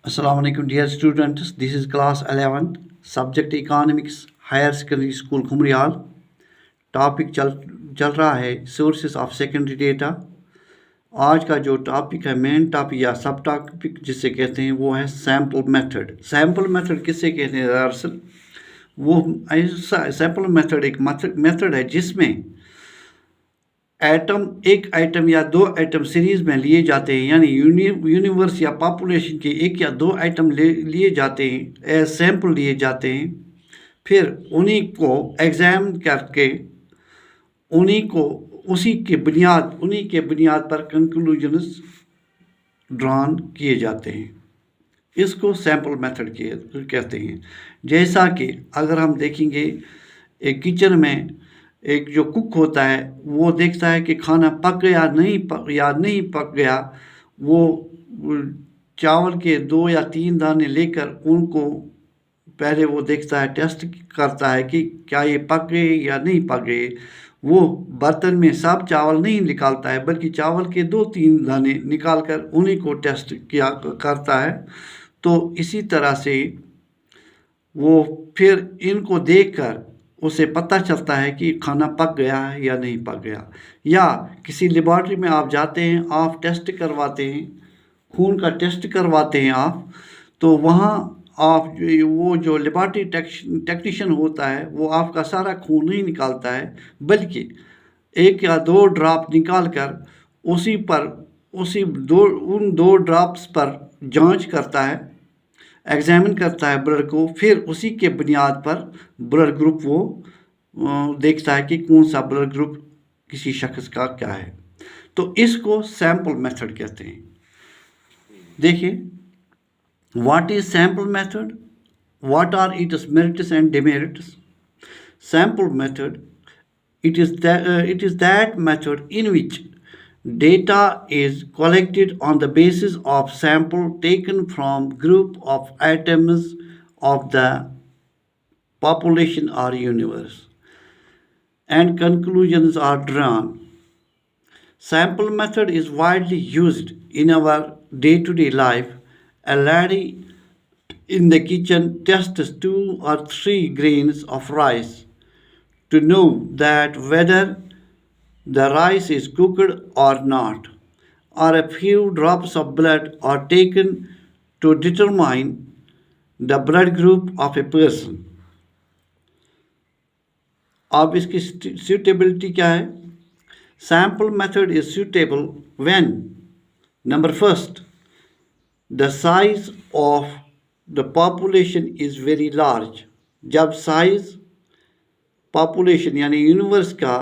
Assalamu alaikum dear students. This is class 11th, subject economics, higher secondary school Khumriyal. Topic चल रहा है sources of secondary data. आज का जो topic है, मेन टॉपिक या सब टॉपिक जिसे कहते हैं, वो है सैम्पल मेथड। सैम्पल मेथड किससे कहते हैं? दरअसल वो ऐसा सैम्पल मेथड एक मेथड है जिसमें एक आइटम या दो आइटम सीरीज में लिए जाते हैं, यानी यूनिवर्स या पॉपुलेशन के एक या दो आइटम लिए जाते हैं, एज सैम्पल लिए जाते हैं। फिर उन्हीं को एग्जाम करके उन्हीं के बुनियाद पर कंक्लूजन्स ड्रॉन किए जाते हैं। इसको सैम्पल मेथड कहते हैं। जैसा कि अगर हम देखेंगे, एक किचन में एक जो कुक होता है वो देखता है कि खाना पक गया नहीं पक गया। वो चावल के 2 या 3 दाने लेकर उनको पहले वो देखता है, टेस्ट करता है कि क्या ये पक गए या नहीं पक गए। वो बर्तन में सब चावल नहीं निकालता है, बल्कि चावल के 2-3 दाने निकाल कर उन्हीं को टेस्ट करता है। तो इसी तरह से वो फिर इनको देखकर उसे पता चलता है कि खाना पक गया है या नहीं पक गया। या किसी लेबॉर्ट्री में आप जाते हैं, आप टेस्ट करवाते हैं, खून का टेस्ट करवाते हैं आप, तो वहाँ आप वो जो लेबॉर्ट्री टेक्नीशियन होता है वो आपका सारा खून नहीं निकालता है, बल्कि 1 या 2 ड्रॉप निकाल कर उन 2 ड्रॉप्स पर जांच करता है, एग्जामिन करता है ब्लड को। फिर उसी के बुनियाद पर ब्लड ग्रुप वो देखता है कि कौन सा ब्लड ग्रुप किसी शख्स का क्या है। तो इसको सैम्पल मेथड कहते हैं। देखिए, what is sample method, what are its merits and demerits. Sample method, it is that method in which data is collected on the basis of sample taken from group of atoms of the population or universe, and conclusions are drawn. Sample method is widely used in our day-to-day life. A lady in the kitchen tests 2 or 3 grains of rice to know that whether the rice is cooked or not, or a few drops of blood are taken to determine the blood group of a person. अब इसकी suitability क्या है? Sample method is suitable when, number first, the size of the population is very large. जब size population यानी universe का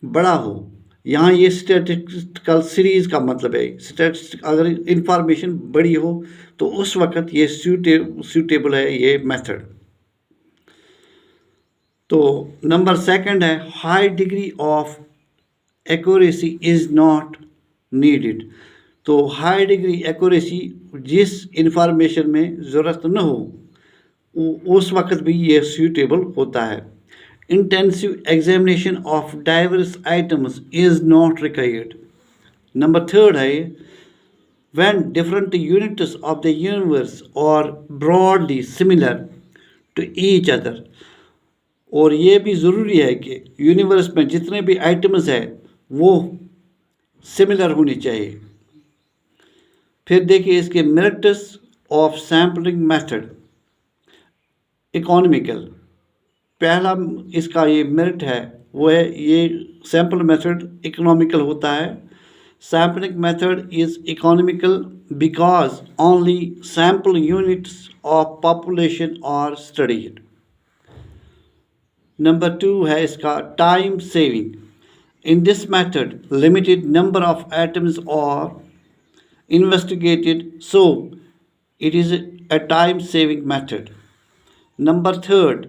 बड़ा हो, यहाँ ये स्टैटिस्टिकल सीरीज का मतलब है। स्टैटिस्टिक अगर इंफॉर्मेशन बड़ी हो तो उस वक्त ये सूटेबल है ये मेथड। तो नंबर सेकंड है, high degree of accuracy is not needed. तो हाई डिग्री एक्यूरेसी जिस इंफॉर्मेशन में ज़रूरत न हो उस वक्त भी ये सूटेबल होता है। Intensive examination of diverse items is not required. Number third है, when different units of the universe are broadly similar to each other. और ये भी ज़रूरी है कि यूनिवर्स में जितने भी आइटम्स हैं वो सिमिलर होनी चाहिए। फिर देखिए इसके merits of sampling method. Economical, पहला इसका ये मेरिट है वो है ये सैम्पल मेथड इकोनॉमिकल होता है। Sampling method is economical because only sample units of population are studied. Number 2 है इसका time saving. In this method limited number of atoms are investigated, so it is a time saving method. Number 3,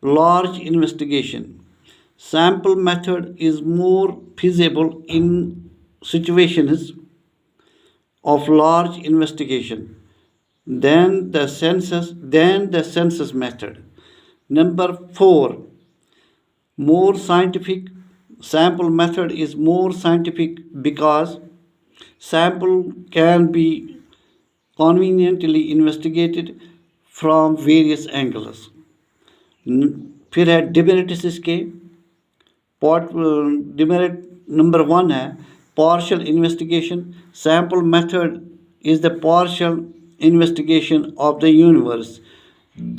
large investigation. Sample method is more feasible in situations of large investigation than the census method. Number 4, more scientific. Sample method is more scientific because sample can be conveniently investigated from various angles. फिर है demerits इसके demerit number 1 है partial investigation. Sample method is the partial investigation of the universe.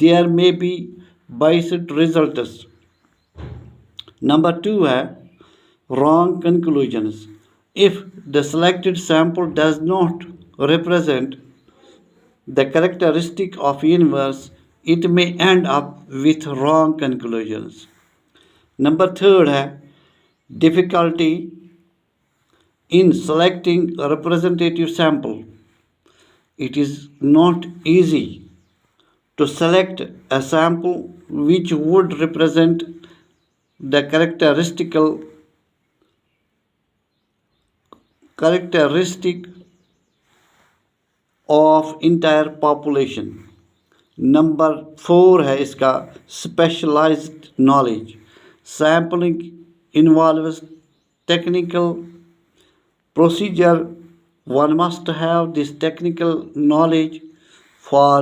There may be biased results. Number 2 है wrong conclusions. If the selected sample does not represent the characteristic of universe, it may end up with wrong conclusions. Number 3 है difficulty in selecting a representative sample. It is not easy to select a sample which would represent the characteristic of entire population. Number 4 है इसका specialized knowledge. Sampling involves technical procedure. One must have this technical knowledge for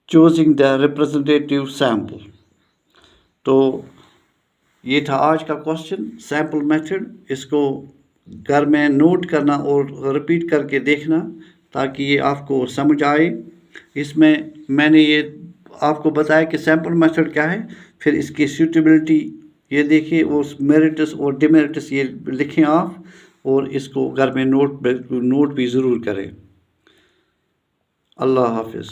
choosing the representative sample. तो ये था आज का question sample method. इसको घर में नोट करना और रिपीट करके देखना ताकि ये आपको समझ आए. इसमें मैंने ये आपको बताया कि सैम्पल मेथड क्या है, फिर इसकी सूटेबिलिटी ये देखिए और मेरिट्स और डिमेरिट्स ये लिखें आप और इसको घर में नोट भी ज़रूर करें. अल्लाह हाफिज़.